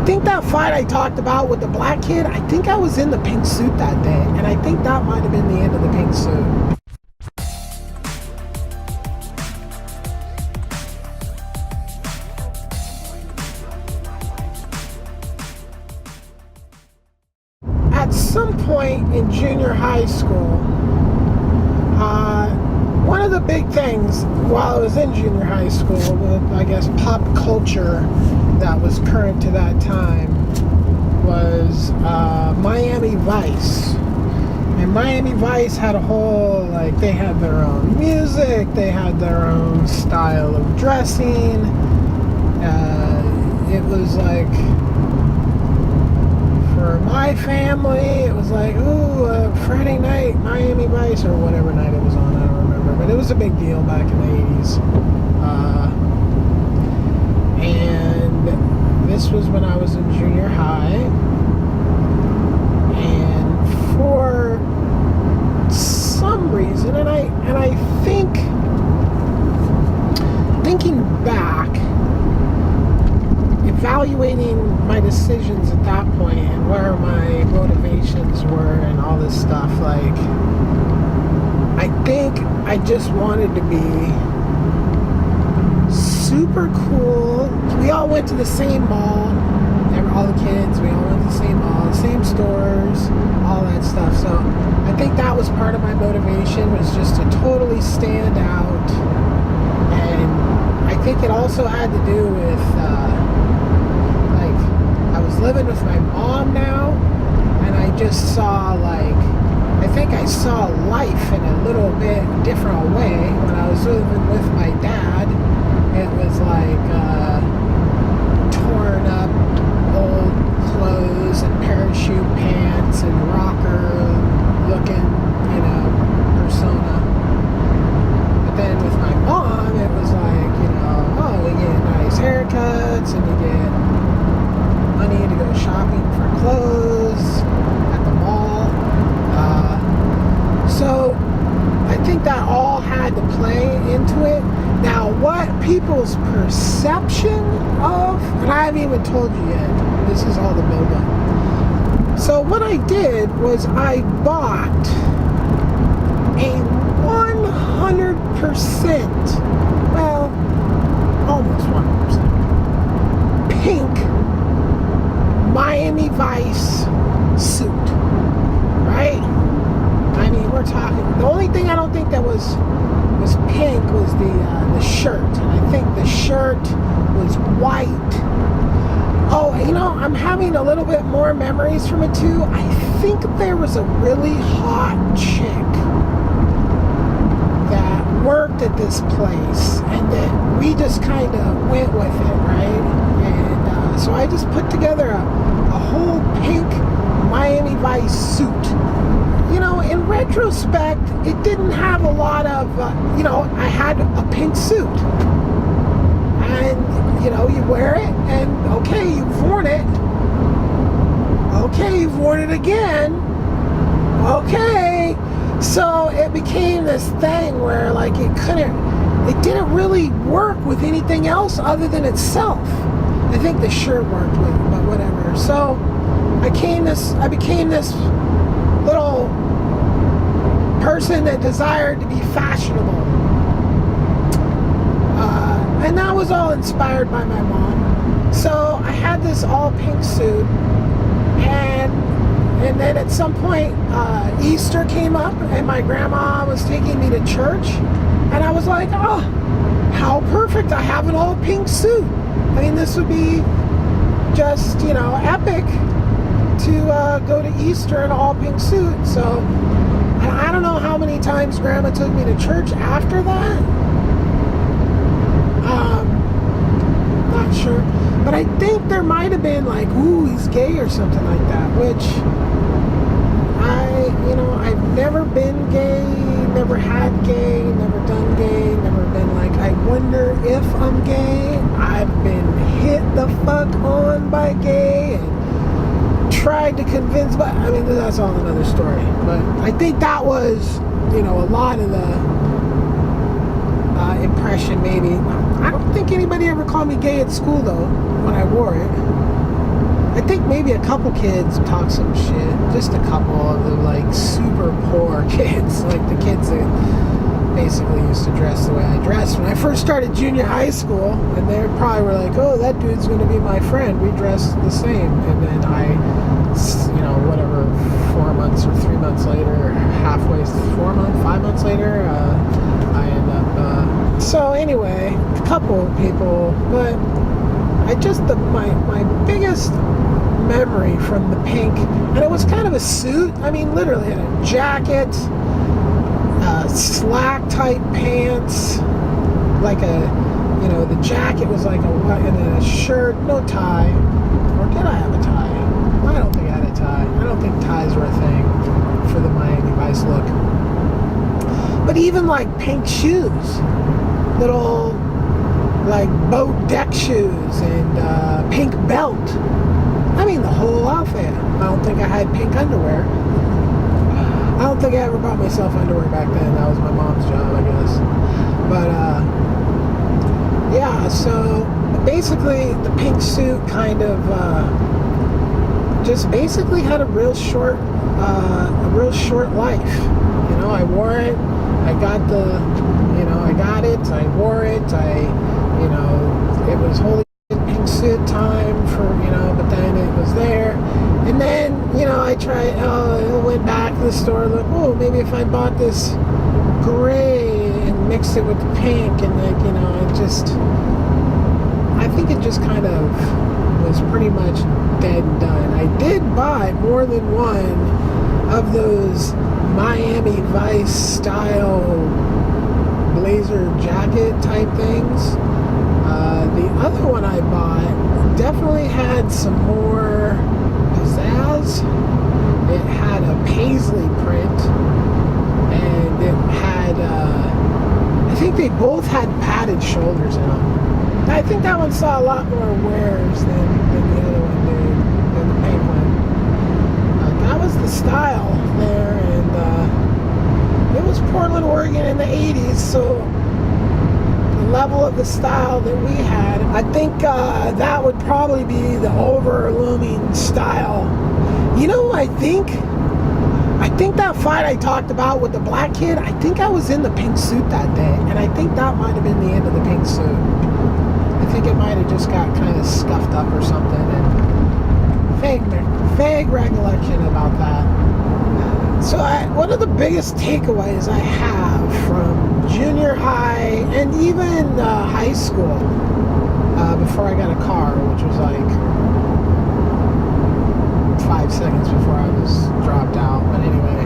think that fight I talked about with the black kid, I think I was in the pink suit that day, and I think that might have been the end of the pink suit. At some point in junior high school, one of the big things while I was in junior high school with, I guess, pop culture that was current to that time was Miami Vice. And Miami Vice had a whole, like, they had their own music, they had their own style of dressing. It was like, for my family, it was like, ooh, Friday night, Miami Vice, or whatever night it was on, I don't remember. But it was a big deal back in the 80s. And this was when I was in junior high. And for some reason, and I think, thinking back, evaluating my decisions at that point and where my motivations were and all this stuff, like, I think I just wanted to be super cool. We all went to the same mall, all the kids, we all went to the same mall, the same stores, all that stuff. So I think that was part of my motivation, was just to totally stand out. And I think it also had to do with I was living with my mom now, and I just saw, like, I think I saw life in a little bit different way. When I was living with my dad, it was like torn up old clothes and parachute pants and rocker looking, persona. But then with my mom, it was like, oh, we get nice haircuts and you get money to go shopping for clothes at the mall. So I think that all had to play into it. Now, what people's perception of, and I haven't even told you yet, this is all the build-up. So what I did was I bought a 100%, well, almost 100%, pink Miami Vice suit, right? I mean, we're talking, the only thing I don't think that was pink was the shirt. And I think the shirt was white. Oh, I'm having a little bit more memories from it too. I think there was a really hot chick that worked at this place, and that we just kind of went with it, right? And so I just put together a whole pink Miami Vice suit. In retrospect, it didn't have a lot of, I had a pink suit. And, you wear it, and okay, you've worn it. Okay, you've worn it again. Okay. So it became this thing where, like, it didn't really work with anything else other than itself. I think the shirt worked with it, but whatever. So I became this little person that desired to be fashionable. And that was all inspired by my mom. So I had this all pink suit, and then at some point Easter came up, and my grandma was taking me to church, and I was like, oh, how perfect, I have an all pink suit. I mean, this would be just, epic to go to Easter in an all pink suit. So I don't know how many times Grandma took me to church after that. Not sure. But I think there might have been like, ooh, he's gay or something like that, which I've never been gay, never had gay, never done gay, never been like, I wonder if I'm gay. I've been hit the fuck on by gay and tried to convince, but I mean, that's all another story. But I think that was, a lot of the impression, maybe. I don't think anybody ever called me gay at school, though, when I wore it. think maybe a couple kids talk some shit. Just a couple of the like super poor kids, like the kids that basically used to dress the way I dressed when I first started junior high school, and they probably were like, "Oh, that dude's going to be my friend. We dress the same." And then whatever, 4 months or 3 months later, 5 months later, I end up. So anyway, a couple of people, but my biggest memory from the Pink, and it was kind of a suit. I mean, literally, a jacket, slack type pants, like the jacket was like and then a shirt, no tie. Or did I have a tie? I don't think I had a tie. I don't think ties were a thing for the Miami Vice look. But even like pink shoes, little like boat deck shoes, and pink belt. I mean, the whole outfit. I don't think I had pink underwear. I don't think I ever bought myself underwear back then. That was my mom's job, I guess. But yeah, so basically the pink suit kind of just basically had a real short life. I wore it. I got it. I wore it. It was holy pink suit time for, but then it was there. And then, I went back to the store, like, oh, maybe if I bought this gray and mixed it with the pink, and like, I think it just kind of was pretty much dead and done. I did buy more than one of those Miami Vice style blazer jacket type things. The other one I bought definitely had some more pizzazz. It had a paisley print, and it had, I think they both had padded shoulders in them. I think that one saw a lot more wears than the other one did, than the pink one. That was the style there, and it was Portland, Oregon in the 80s, so the level of the style that we had, I think that would probably be the over-looming style. I think that fight I talked about with the black kid, I think I was in the pink suit that day, and I think that might have been the end of the pink suit. I think it might have just got kind of scuffed up or something, and vague recollection about that. So one of the biggest takeaways I have from junior high and even high school, before I got a car, which was like 5 seconds before I was dropped out. But anyway,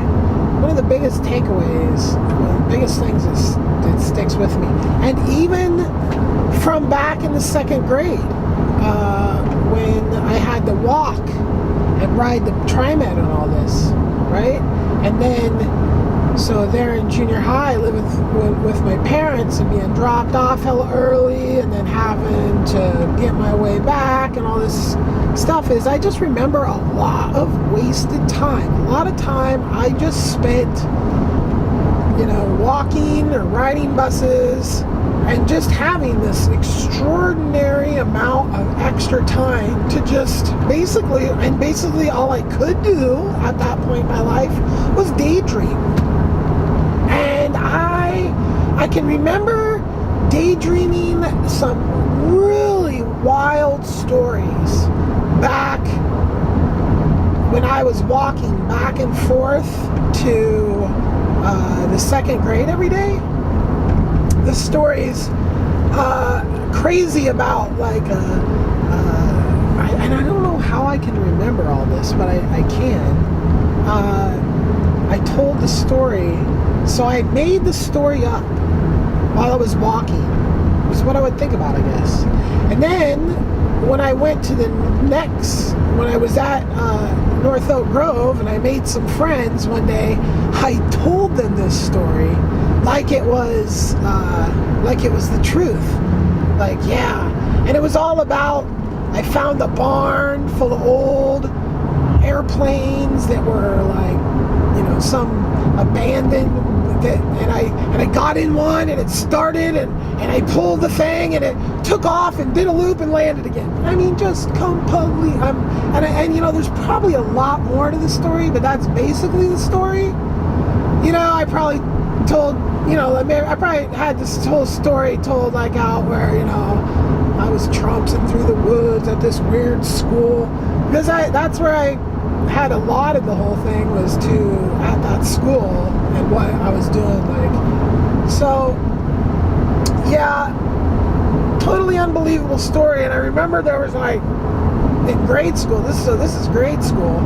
one of the biggest takeaways, one of the biggest things that sticks with me, and even from back in the second grade, when I had to walk and ride the TriMet and all this, right? And then, so there in junior high, living with my parents and being dropped off hella early, and then having to get my way back and all this stuff, is I just remember a lot of wasted time. A lot of time I just spent, walking or riding buses, and just having this extraordinary amount of extra time to just basically all I could do at that point in my life was daydream. And I can remember daydreaming some really wild stories back when I was walking back and forth to the second grade every day. The stories crazy about like and I don't know how I can remember all this, but I can. I told the story, so I made the story up while I was walking. Is what I would think about, I guess. And then when I went to when I was at North Oak Grove and I made some friends one day, I told them this story like it was the truth. Like, yeah. And it was all about, I found a barn full of old airplanes that were like, some abandoned, and I got in one and it started and I pulled the thing and it took off and did a loop and landed again. I mean, just completely, and And you know, there's probably a lot more to the story, but that's basically the story. You know, I probably told, you know, I probably had this whole story told like out where, you know, I was tromping through the woods at this weird school, because that's where I had a lot of the whole thing was at that school and what I was doing, like, so yeah, totally unbelievable story. And I remember there was like in grade school, this is grade school,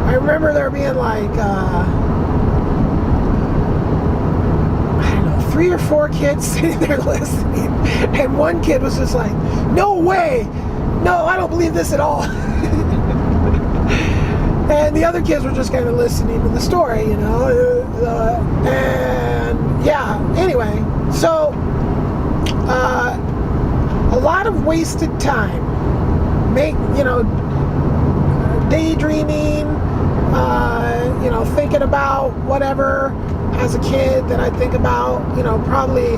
I remember there being like I don't know, 3 or 4 kids sitting there listening, and one kid was just like, no way, no, I don't believe this at all. And the other kids were just kind of listening to the story, you know, and yeah, anyway, so a lot of wasted time, daydreaming, you know, thinking about whatever as a kid that I think about, you know, probably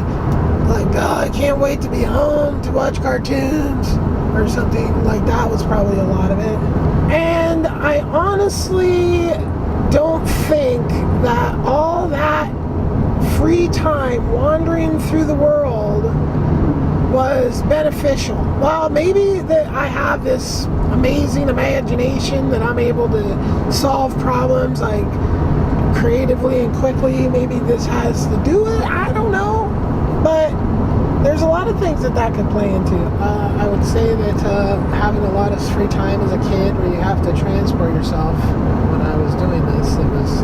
like, oh, I can't wait to be home to watch cartoons or something like that was probably a lot of it. And I honestly don't think that all that free time wandering through the world was beneficial. Well, maybe that I have this amazing imagination that I'm able to solve problems like creatively and quickly. Maybe this has to do with it. I don't know. But there's a lot of things that could play into. I would say that having a lot of free time as a kid where you have to transport yourself, when I was doing this, it was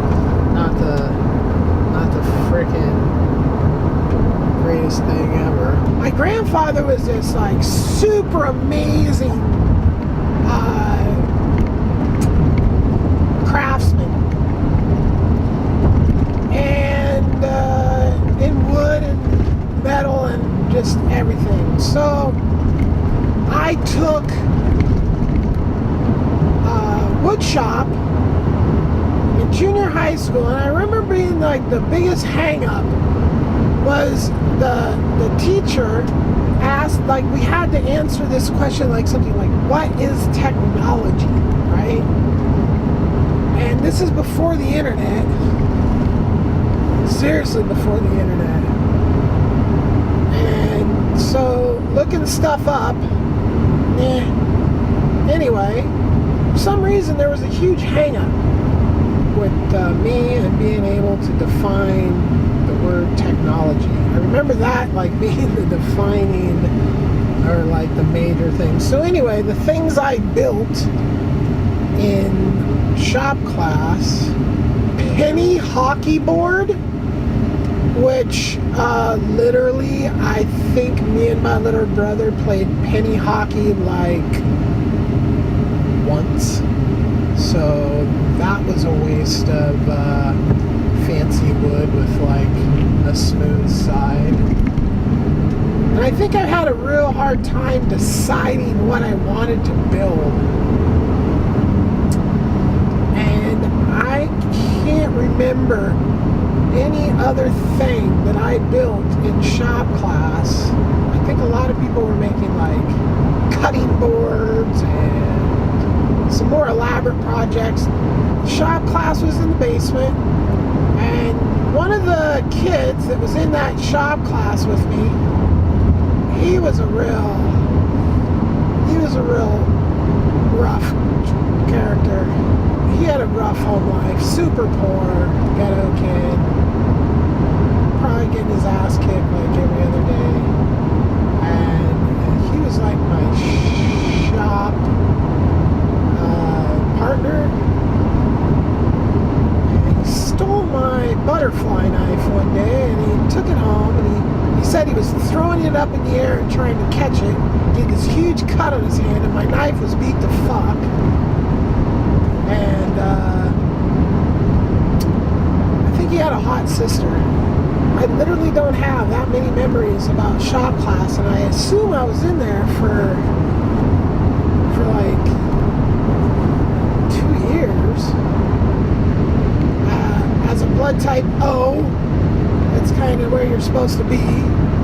not the freaking greatest thing ever. My grandfather was this like super amazing craftsman, and in wood and metal and just everything. So I took wood shop in junior high school, and I remember being like the biggest hang up was the teacher asked, like, we had to answer this question like something like, what is technology, right? And this is before the internet, seriously before the internet. And so looking stuff up, anyway, for some reason there was a huge hang up with me and being able to define the word technology. I remember that like being the defining or like the major thing. So anyway, the things I built in shop class, penny hockey board, which literally I think me and my little brother played penny hockey like once. So that was a waste of fancy wood with like a smooth side. And I think I had a real hard time deciding what I wanted to build. And I can't remember any other thing that I built in shop class. I think a lot of people were making like cutting boards and some more elaborate projects. Shop class was in the basement, and one of the kids that was in that shop class with me, he was a real rough character. He had a rough home life, super poor, ghetto kid, probably getting his ass kicked like every other day. And he was like my shop partner. And he stole my butterfly knife one day, and he took it home, and he said he was throwing it up in the air and trying to catch it, get this huge cut on his hand, and my knife was beat to fuck. And I think he had a hot sister. I literally don't have that many memories about shop class, and I assume I was in there for like 2 years as a blood type O. That's kind of where you're supposed to be.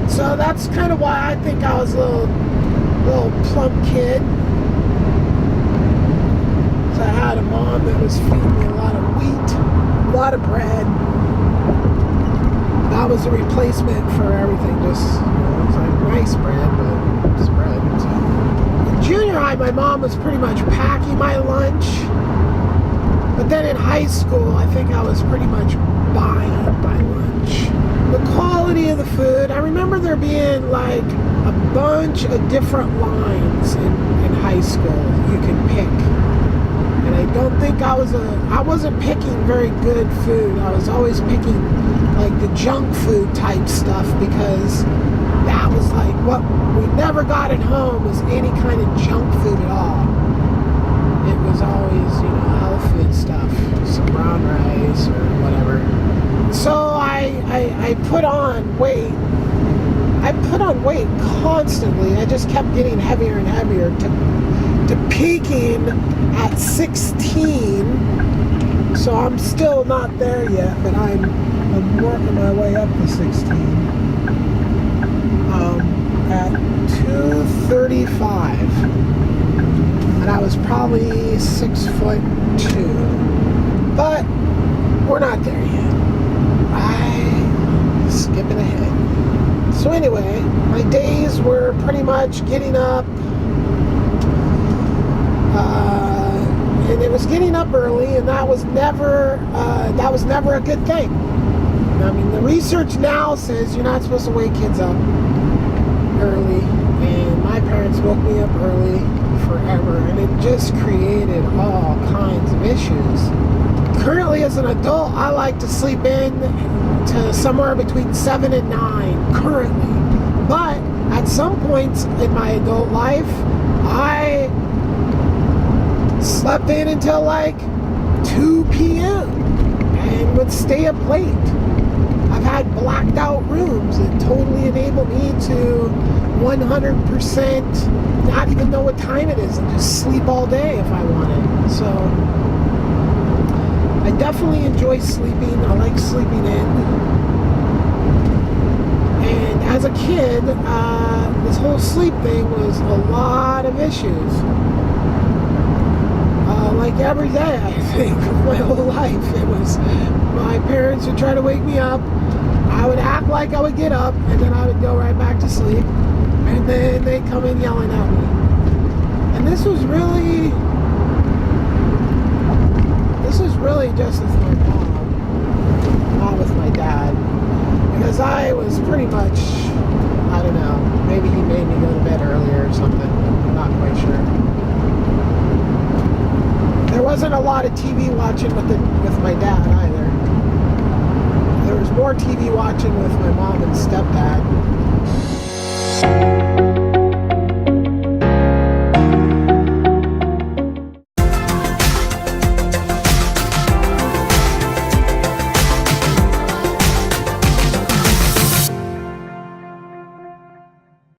So that's kind of why I think I was a little plump kid. mom that was feeding me a lot of wheat, a lot of bread. That was a replacement for everything. Just, it was like nice bread, but just bread. So. In junior high, my mom was pretty much packing my lunch. But then in high school, I think I was pretty much buying my lunch. The quality of the food, I remember there being like a bunch of different lines in high school you can pick. And I don't think I wasn't picking very good food. I was always picking like the junk food type stuff, because that was like what we never got at home was any kind of junk food at all. It was always, health food stuff, some brown rice or whatever. So I put on weight. I put on weight constantly. I just kept getting heavier and heavier to peaking at 16. So I'm still not there yet, but I'm working my way up to 16. At 235. And I was probably 6'2". But we're not there yet. I'm skipping ahead. So anyway, my days were pretty much getting up, and it was getting up early, and that was never a good thing. I mean, the research now says you're not supposed to wake kids up early, and my parents woke me up early forever, and it just created all kinds of issues. Currently, as an adult, I like to sleep in to somewhere between 7 and 9 currently. But at some points in my adult life, I slept in until like 2 p.m. and would stay up late. I've had blacked out rooms that totally enable me to 100% not even know what time it is and just sleep all day if I wanted. So I definitely enjoy sleeping. I like sleeping in. And as a kid, this whole sleep thing was a lot of issues. Like every day, I think, of my whole life. It was, my parents would try to wake me up. I would act like I would get up, and then I would go right back to sleep. And then they'd come in yelling at me. And this was really just with my mom, not with my dad. Because I was pretty much, I don't know, maybe he made me go to bed earlier or something. I'm not quite sure. There wasn't a lot of TV watching with my dad either. There was more TV watching with my mom and stepdad.